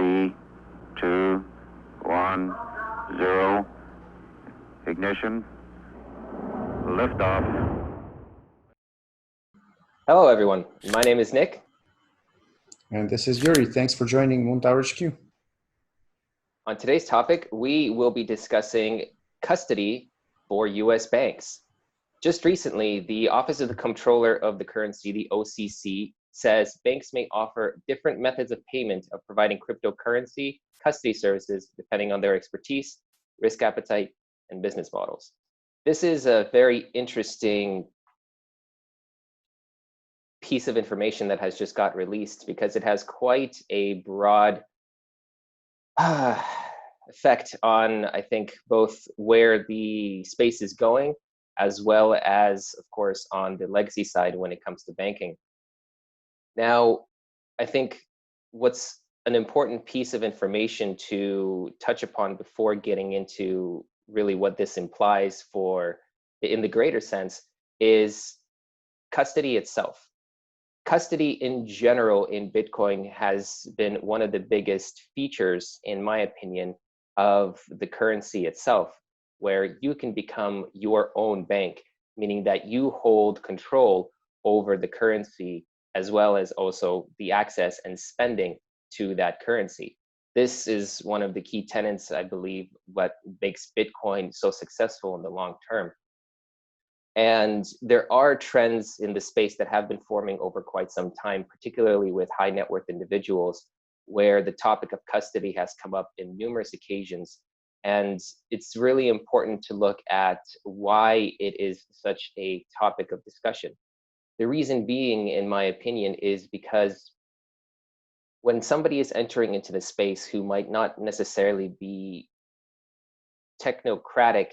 3, 2, 1, 0. Ignition. Liftoff. Hello, everyone. My name is Nick. And this is Yuri. Thanks for joining Moontower HQ. On today's topic, we will be discussing custody for U.S. banks. Just recently, the Office of the Comptroller of the Currency, the OCC, says banks may offer different methods of payment of providing cryptocurrency custody services depending on their expertise, risk appetite, and business models. This is a very interesting piece of information that has just got released because it has quite a broad effect on, I think, both where the space is going, as well as, of course, on the legacy side when it comes to banking. Now, I think what's an important piece of information to touch upon before getting into really what this implies for, in the greater sense, is custody itself. Custody in general in Bitcoin has been one of the biggest features, in my opinion, of the currency itself, where you can become your own bank, meaning that you hold control over the currency as well as also the access and spending to that currency. This is one of the key tenets, I believe, what makes Bitcoin so successful in the long term. And there are trends in the space that have been forming over quite some time, particularly with high net worth individuals, where the topic of custody has come up in numerous occasions. And it's really important to look at why it is such a topic of discussion. The reason being, in my opinion, is because when somebody is entering into the space who might not necessarily be technocratic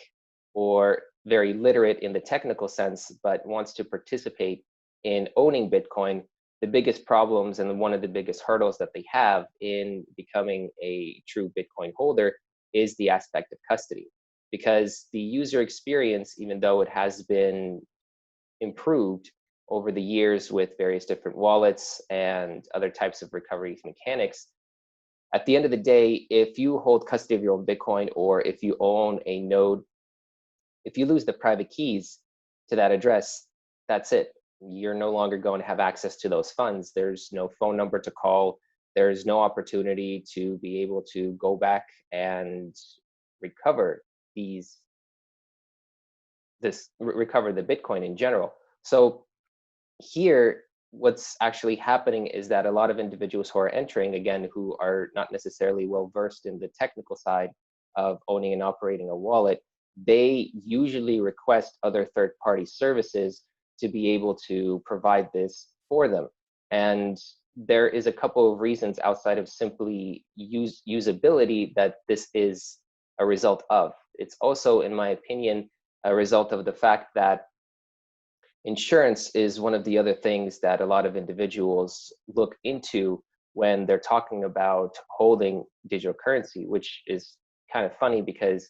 or very literate in the technical sense, but wants to participate in owning Bitcoin, the biggest problems and one of the biggest hurdles that they have in becoming a true Bitcoin holder is the aspect of custody. Because the user experience, even though it has been improved over the years with various different wallets and other types of recovery mechanics, at the end of the day, if you hold custody of your own Bitcoin, or if you own a node, if you lose the private keys to that address, that's it. You're no longer going to have access to those funds. There's no phone number to call. There's no opportunity to be able to go back and recover recover the Bitcoin in general. So here, what's actually happening is that a lot of individuals who are entering, again, who are not necessarily well versed in the technical side of owning and operating a wallet, they usually request other third-party services to be able to provide this for them. And there is a couple of reasons outside of simply usability that this is a result of. It's also, in my opinion, a result of the fact that insurance is one of the other things that a lot of individuals look into when they're talking about holding digital currency, which is kind of funny because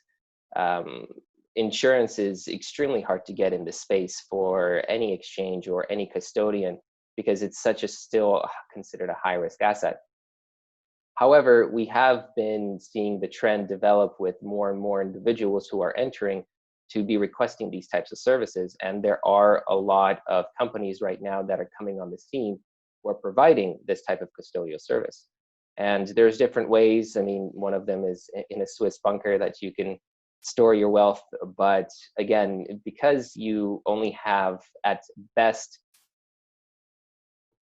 insurance is extremely hard to get in this space for any exchange or any custodian because it's still considered a high-risk asset. However, we have been seeing the trend develop with more and more individuals who are entering to be requesting these types of services. And there are a lot of companies right now that are coming on the scene who are providing this type of custodial service. And there's different ways. I mean, one of them is in a Swiss bunker that you can store your wealth. But again, because you only have at best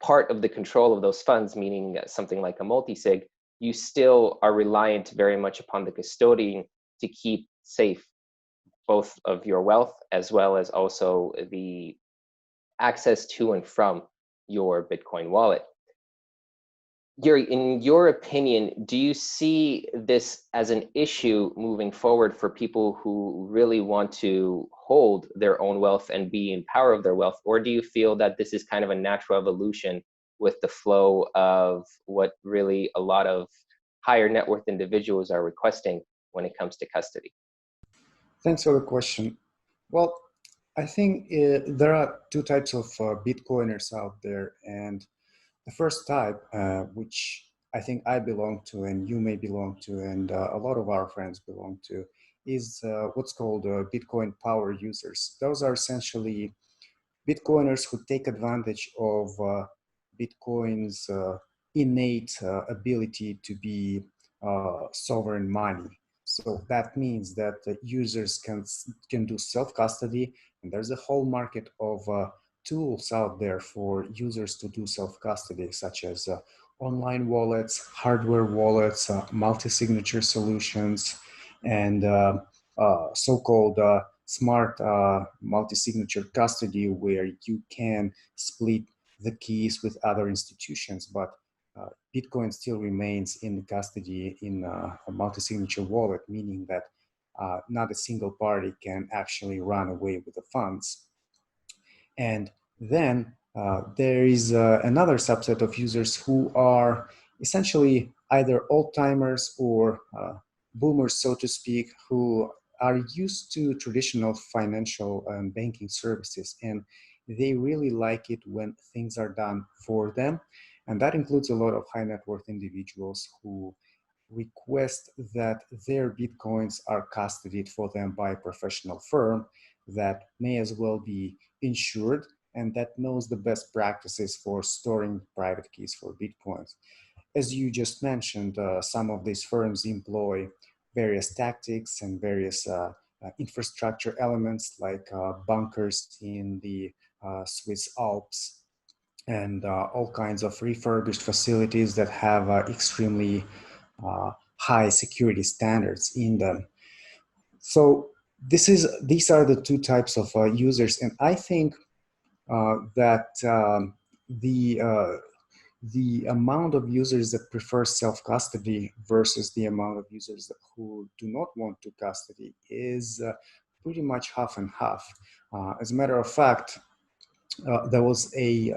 part of the control of those funds, meaning something like a multi-sig, you still are reliant very much upon the custodian to keep safe both of your wealth as well as also the access to and from your Bitcoin wallet. Yuri, in your opinion, do you see this as an issue moving forward for people who really want to hold their own wealth and be in power of their wealth? Or do you feel that this is kind of a natural evolution with the flow of what really a lot of higher net worth individuals are requesting when it comes to custody? Thanks for the question. Well, I think there are two types of Bitcoiners out there. And the first type, which I think I belong to, and you may belong to, and a lot of our friends belong to, is what's called Bitcoin power users. Those are essentially Bitcoiners who take advantage of Bitcoin's innate ability to be sovereign money. So that means that users can do self-custody, and there's a whole market of tools out there for users to do self-custody, such as online wallets, hardware wallets, multi-signature solutions, and so-called smart multi-signature custody, where you can split the keys with other institutions, but Bitcoin still remains in custody in a multi-signature wallet, meaning that not a single party can actually run away with the funds. And then there is another subset of users who are essentially either old timers or boomers, so to speak, who are used to traditional financial and banking services. And they really like it when things are done for them. And that includes a lot of high net worth individuals who request that their Bitcoins are custodied for them by a professional firm that may as well be insured and that knows the best practices for storing private keys for Bitcoins. As you just mentioned, some of these firms employ various tactics and various infrastructure elements like bunkers in the Swiss Alps and all kinds of refurbished facilities that have extremely high security standards in them. So these are the two types of users, and I think that the amount of users that prefer self-custody versus the amount of users who do not want to custody is pretty much half and half. As a matter of fact, there was a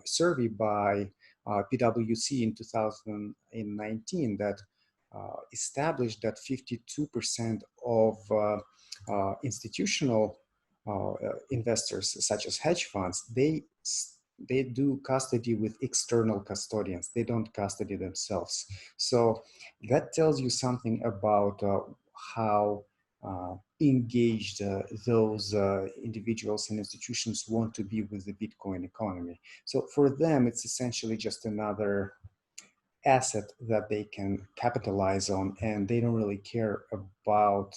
survey by PwC in 2019 that established that 52% of institutional investors, such as hedge funds, they do custody with external custodians. They don't custody themselves. So that tells you something about how engaged those individuals and institutions want to be with the Bitcoin economy. So for them, it's essentially just another asset that they can capitalize on, and they don't really care about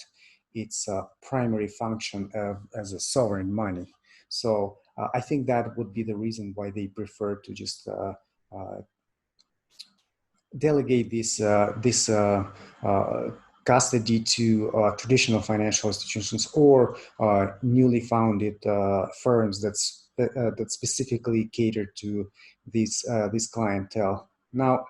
its primary function as a sovereign money. So I think that would be the reason why they prefer to just delegate this custody to traditional financial institutions or newly founded firms that specifically cater to this clientele. Now,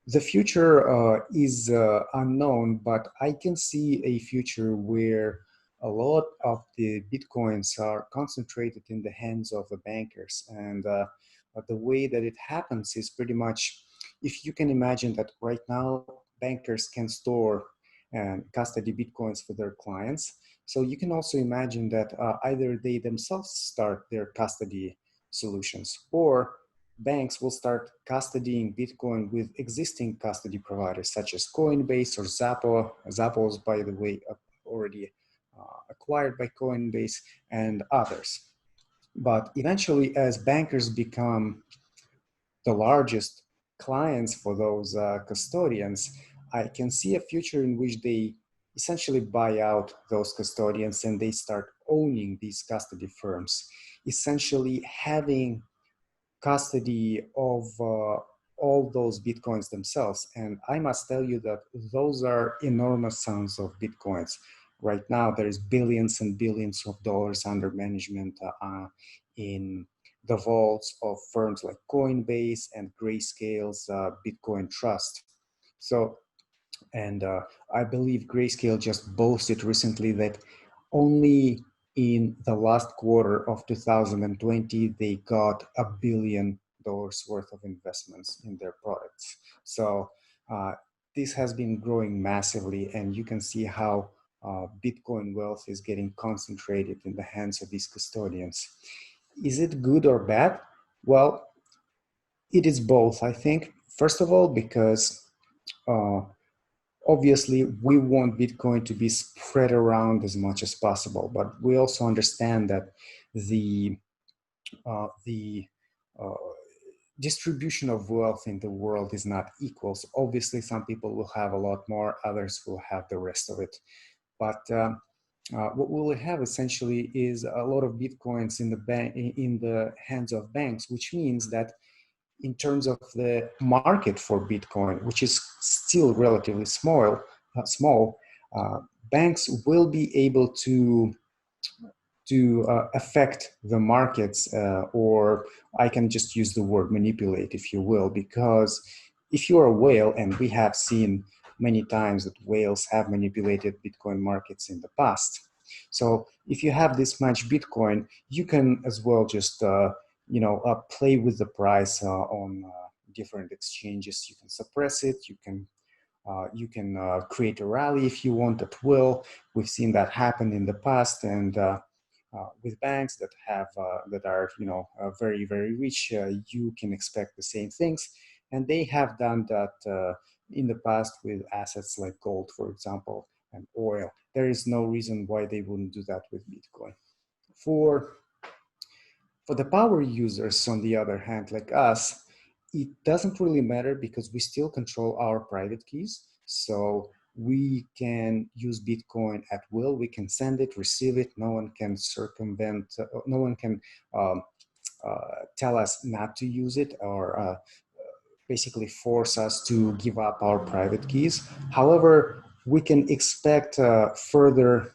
the future is unknown, but I can see a future where a lot of the Bitcoins are concentrated in the hands of the bankers. And the way that it happens is pretty much, if you can imagine that right now, bankers can store and custody Bitcoins for their clients. So you can also imagine that either they themselves start their custody solutions, or banks will start custodying Bitcoin with existing custody providers such as Coinbase or Zappo. Zappo is, by the way, already acquired by Coinbase and others. But eventually, as bankers become the largest clients for those custodians, I can see a future in which they essentially buy out those custodians and they start owning these custody firms, essentially having custody of all those Bitcoins themselves. And I must tell you that those are enormous sums of Bitcoins. Right now, there is billions and billions of dollars under management in the vaults of firms like Coinbase and Grayscale's Bitcoin Trust. So, and I believe Grayscale just boasted recently that only in the last quarter of 2020, they got $1 billion worth of investments in their products. So this has been growing massively, and you can see how Bitcoin wealth is getting concentrated in the hands of these custodians. Is it good or bad? Well, it is both, I think. First of all, because uh, obviously we want Bitcoin to be spread around as much as possible, but we also understand that the distribution of wealth in the world is not equal. So obviously some people will have a lot more, others will have the rest of it. But what we'll have essentially is a lot of Bitcoins in the hands of banks, which means that in terms of the market for Bitcoin, which is still relatively small, banks will be able to affect the markets, or I can just use the word manipulate, if you will, because if you're a whale, and we have seen many times that whales have manipulated Bitcoin markets in the past. So if you have this much Bitcoin, you can as well just play with the price on different exchanges. You can suppress it. You can create a rally if you want at will. We've seen that happen in the past, and with banks that are very, very rich, you can expect the same things, and they have done that in the past with assets like gold, for example, and oil. There is no reason why they wouldn't do that with Bitcoin. For the power users, on the other hand, like us, it doesn't really matter because we still control our private keys. So we can use Bitcoin at will. We can send it, receive it. No one can circumvent, no one can tell us not to use it, or basically force us to give up our private keys. However, we can expect further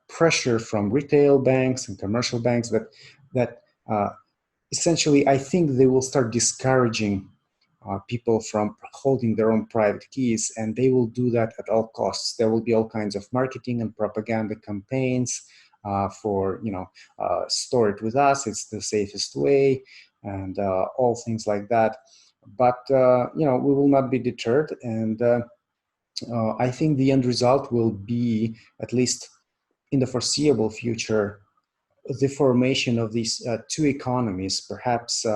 pressure from retail banks and commercial banks that essentially, I think they will start discouraging people from holding their own private keys, and they will do that at all costs. There will be all kinds of marketing and propaganda campaigns for, store it with us, it's the safest way, and all things like that. But, we will not be deterred, and I think the end result will be, at least in the foreseeable future, the formation of these two economies, perhaps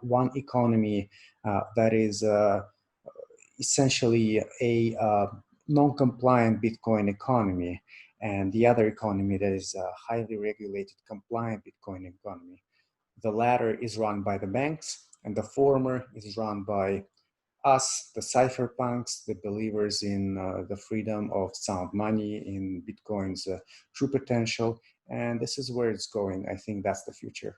one economy that is essentially a non-compliant Bitcoin economy, and the other economy that is a highly regulated, compliant Bitcoin economy. The latter is run by the banks, and the former is run by us, the cypherpunks, the believers in the freedom of sound money, in Bitcoin's true potential. And this is where it's going. I think that's the future.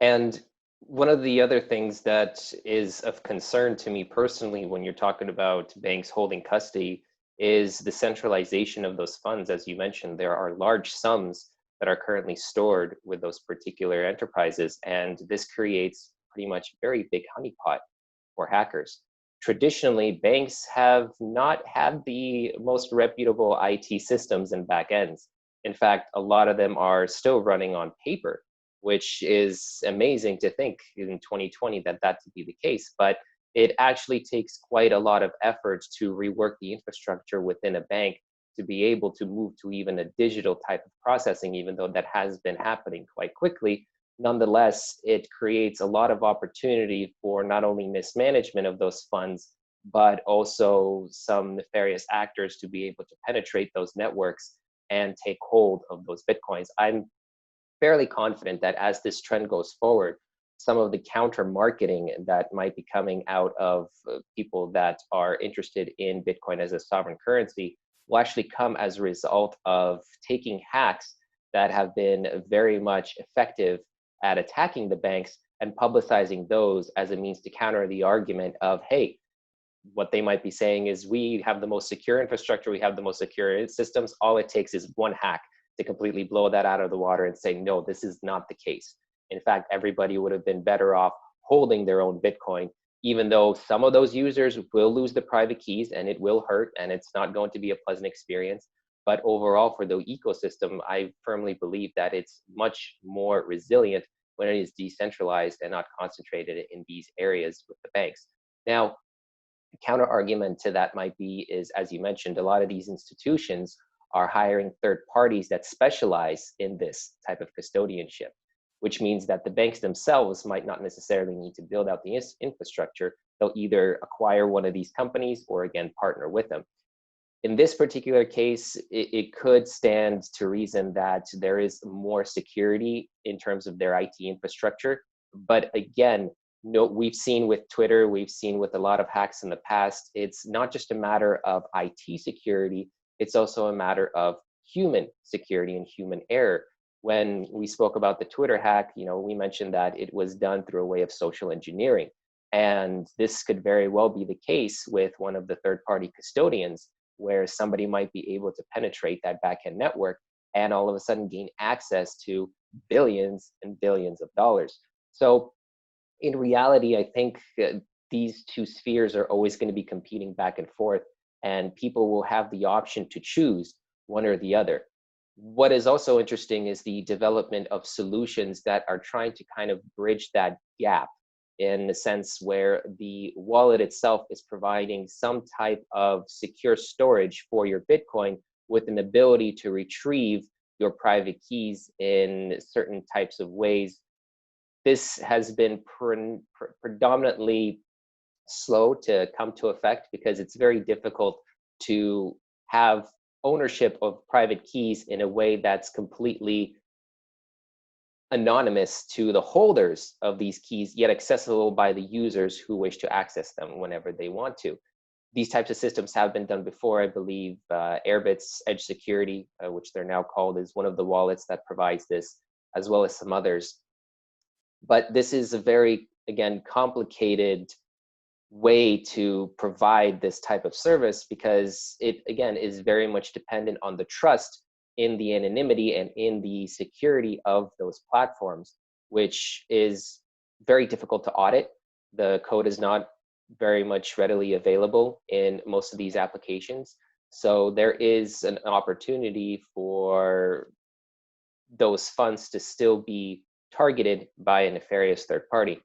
And one of the other things that is of concern to me personally when you're talking about banks holding custody is the centralization of those funds. As you mentioned, there are large sums that are currently stored with those particular enterprises, and this creates pretty much a very big honeypot for hackers. Traditionally, banks have not had the most reputable IT systems and backends. In fact, a lot of them are still running on paper, which is amazing to think in 2020 that to be the case. But it actually takes quite a lot of effort to rework the infrastructure within a bank to be able to move to even a digital type of processing, even though that has been happening quite quickly. Nonetheless, it creates a lot of opportunity for not only mismanagement of those funds, but also some nefarious actors to be able to penetrate those networks and take hold of those Bitcoins. I'm fairly confident that as this trend goes forward, some of the counter marketing that might be coming out of people that are interested in Bitcoin as a sovereign currency will actually come as a result of taking hacks that have been very much effective at attacking the banks and publicizing those as a means to counter the argument of, hey, what they might be saying is we have the most secure infrastructure, we have the most secure systems. All it takes is one hack to completely blow that out of the water and say, no, this is not the case. In fact, everybody would have been better off holding their own Bitcoin, even though some of those users will lose the private keys and it will hurt and it's not going to be a pleasant experience. But overall, for the ecosystem, I firmly believe that it's much more resilient when it is decentralized and not concentrated in these areas with the banks. Now, the counter argument to that might be is, as you mentioned, a lot of these institutions are hiring third parties that specialize in this type of custodianship, which means that the banks themselves might not necessarily need to build out the infrastructure. They'll either acquire one of these companies or again, partner with them. In this particular case, it could stand to reason that there is more security in terms of their IT infrastructure. But again, we've seen with Twitter, we've seen with a lot of hacks in the past, it's not just a matter of IT security, it's also a matter of human security and human error. When we spoke about the Twitter hack, we mentioned that it was done through a way of social engineering. And this could very well be the case with one of the third-party custodians, where somebody might be able to penetrate that backend network and all of a sudden gain access to billions and billions of dollars. So in reality, I think these two spheres are always going to be competing back and forth, and people will have the option to choose one or the other. What is also interesting is the development of solutions that are trying to kind of bridge that gap, in the sense where the wallet itself is providing some type of secure storage for your Bitcoin with an ability to retrieve your private keys in certain types of ways. This has been predominantly slow to come to effect because it's very difficult to have ownership of private keys in a way that's completely anonymous to the holders of these keys, yet accessible by the users who wish to access them whenever they want to. These types of systems have been done before. I believe Airbit's Edge Security, which they're now called, is one of the wallets that provides this, as well as some others. But this is a very, again, complicated way to provide this type of service because it, again, is very much dependent on the trust in the anonymity and in the security of those platforms, which is very difficult to audit. The code is not very much readily available in most of these applications. So there is an opportunity for those funds to still be targeted by a nefarious third party.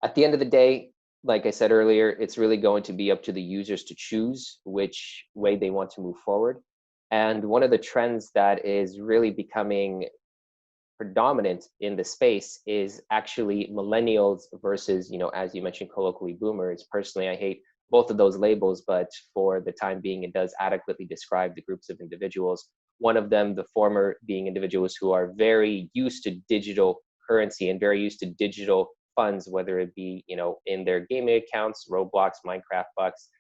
At the end of the day, like I said earlier, it's really going to be up to the users to choose which way they want to move forward. And one of the trends that is really becoming predominant in the space is actually millennials versus, as you mentioned, colloquially boomers. Personally, I hate both of those labels, but for the time being, it does adequately describe the groups of individuals. One of them, the former, being individuals who are very used to digital currency and very used to digital funds, whether it be, in their gaming accounts, Roblox, Minecraft bucks,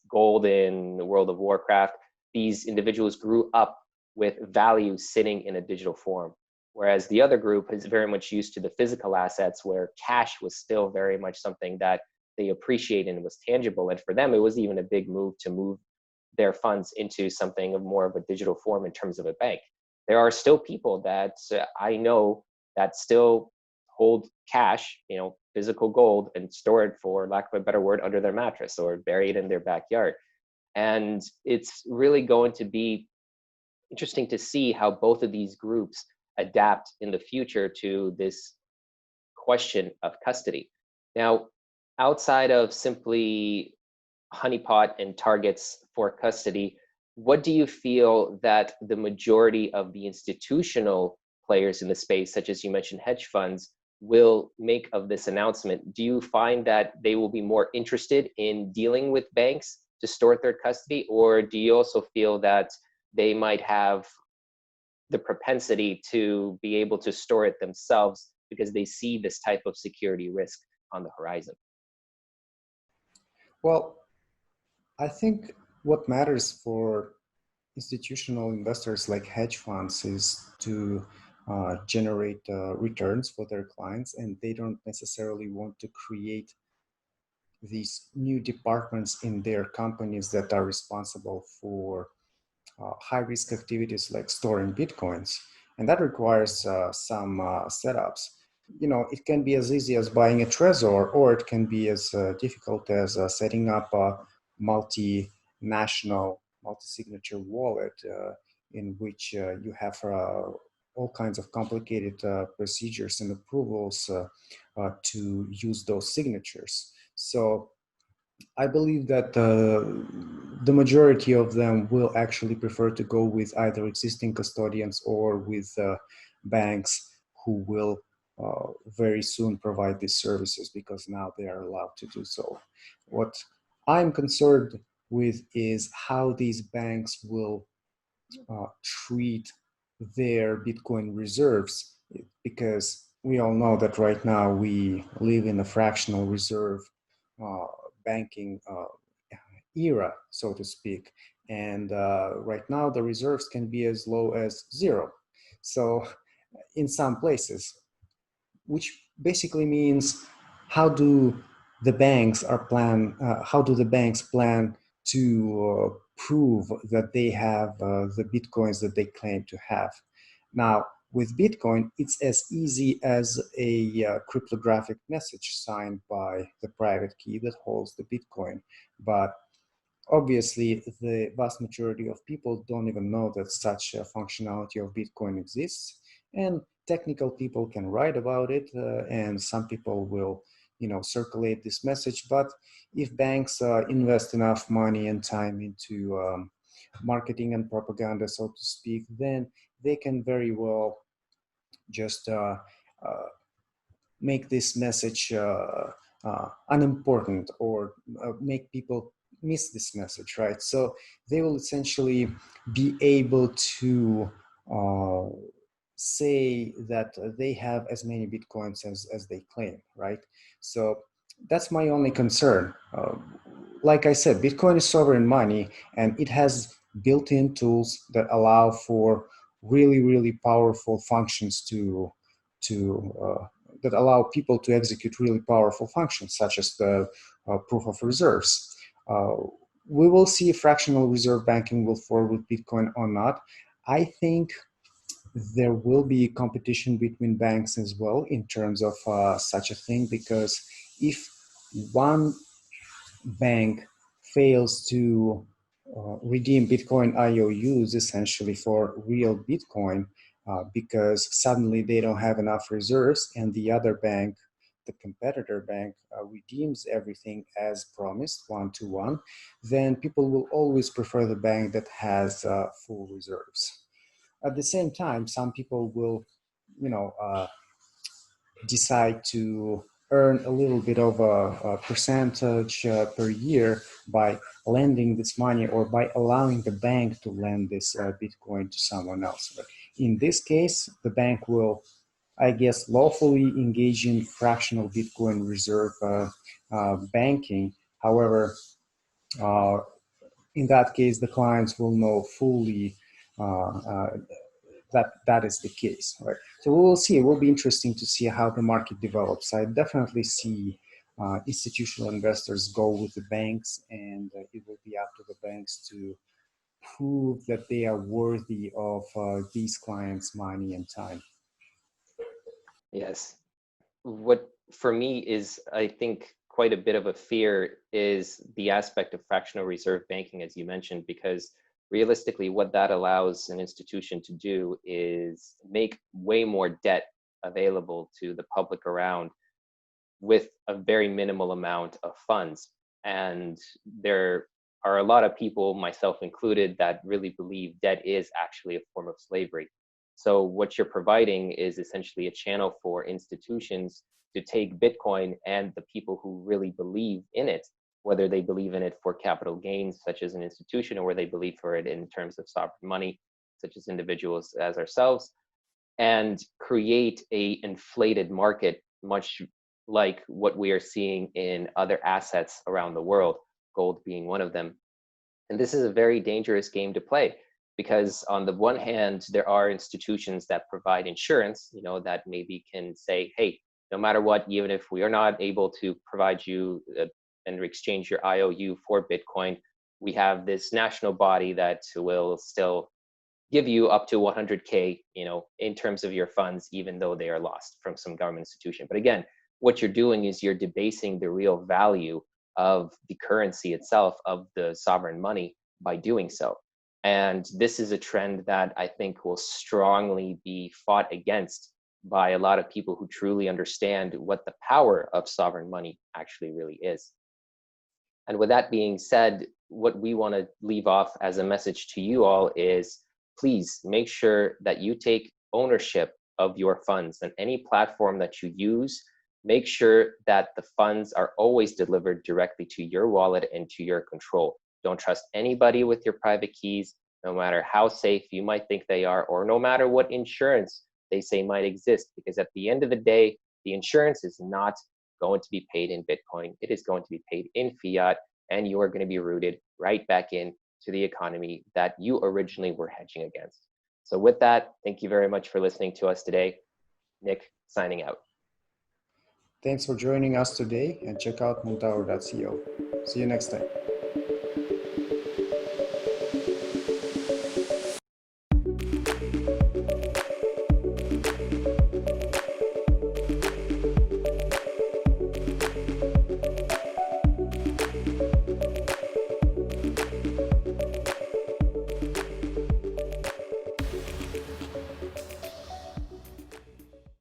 gold in the World of Warcraft. These individuals grew up with value sitting in a digital form. Whereas the other group is very much used to the physical assets where cash was still very much something that they appreciate and was tangible. And for them, it was even a big move to move their funds into something of more of a digital form in terms of a bank. There are still people that I know that still hold cash, physical gold, and store it, for lack of a better word, under their mattress or bury it in their backyard. And it's really going to be interesting to see how both of these groups adapt in the future to this question of custody. Now, outside of simply honeypot and targets for custody, what do you feel that the majority of the institutional players in the space, such as you mentioned hedge funds, will make of this announcement? Do you find that they will be more interested in dealing with banks to store third custody, or do you also feel that they might have the propensity to be able to store it themselves because they see this type of security risk on the horizon? Well, I think what matters for institutional investors like hedge funds is to generate returns for their clients, and they don't necessarily want to create these new departments in their companies that are responsible for high-risk activities like storing Bitcoins. And that requires some setups. It can be as easy as buying a Trezor, or it can be as difficult as setting up a multinational, multi-signature wallet in which you have all kinds of complicated procedures and approvals to use those signatures. So I believe that the majority of them will actually prefer to go with either existing custodians or with banks who will very soon provide these services, because now they are allowed to do so. What I'm concerned with is how these banks will treat their Bitcoin reserves, because we all know that right now we live in a fractional reserve uh, banking era, so to speak. And right now the reserves can be as low as zero. So in some places, which basically means how do the banks how do the banks plan to prove that they have the bitcoins that they claim to have? Now, with Bitcoin, it's as easy as a cryptographic message signed by the private key that holds the Bitcoin. But obviously, the vast majority of people don't even know that such a functionality of Bitcoin exists. And technical people can write about it, and some people will, circulate this message. But if banks invest enough money and time into marketing and propaganda, so to speak, then they can very well just make this message unimportant, or make people miss this message, right? So they will essentially be able to uh, say that they have as many bitcoins as they claim, right? So that's my only concern. Like I said, Bitcoin is sovereign money, and it has built-in tools that allow for really, really powerful functions to that allow people to execute really powerful functions, such as the proof of reserves. Uh, we will see if fractional reserve banking will forward with Bitcoin or not. I think there will be competition between banks as well in terms of such a thing, because if one bank fails to redeem Bitcoin IOUs essentially for real Bitcoin, because suddenly they don't have enough reserves, and the other bank, the competitor bank, redeems everything as promised, 1-to-1, then people will always prefer the bank that has full reserves. At the same time, some people will, decide to earn a little bit of a percentage per year by lending this money, or by allowing the bank to lend this Bitcoin to someone else. But in this case, the bank will, I guess, lawfully engage in fractional Bitcoin reserve banking. However, uh, in that case, the clients will know fully that that is the case, right? So we will see. It will be interesting to see how the market develops. I definitely see institutional investors go with the banks, and it will be up to the banks to prove that they are worthy of these clients' money and time. Yes. What for me is, I think, quite a bit of a fear is the aspect of fractional reserve banking, as you mentioned, because realistically, what that allows an institution to do is make way more debt available to the public around with a very minimal amount of funds. And there are a lot of people, myself included, that really believe debt is actually a form of slavery. So what you're providing is essentially a channel for institutions to take Bitcoin, and the people who really believe in it, whether they believe in it for capital gains, such as an institution, or where they believe for it in terms of sovereign money, such as individuals as ourselves, and create a inflated market, much like what we are seeing in other assets around the world, gold being one of them. And this is a very dangerous game to play, because on the one hand, there are institutions that provide insurance, that maybe can say, hey, no matter what, even if we are not able to provide you and exchange your IOU for Bitcoin, we have this national body that will still give you up to 100K, in terms of your funds, even though they are lost from some government institution. But again, what you're doing is you're debasing the real value of the currency itself, of the sovereign money, by doing so. And this is a trend that I think will strongly be fought against by a lot of people who truly understand what the power of sovereign money actually really is. And with that being said, what we want to leave off as a message to you all is, please make sure that you take ownership of your funds. And any platform that you use, make sure that the funds are always delivered directly to your wallet and to your control. Don't trust anybody with your private keys, no matter how safe you might think they are, or no matter what insurance they say might exist, because at the end of the day, the insurance is not going to be paid in Bitcoin. It is going to be paid in fiat, and you are going to be rooted right back in to the economy that you originally were hedging against. So with that, thank you very much for listening to us today. Nick, signing out. Thanks for joining us today, and check out moontower.co. See you next time.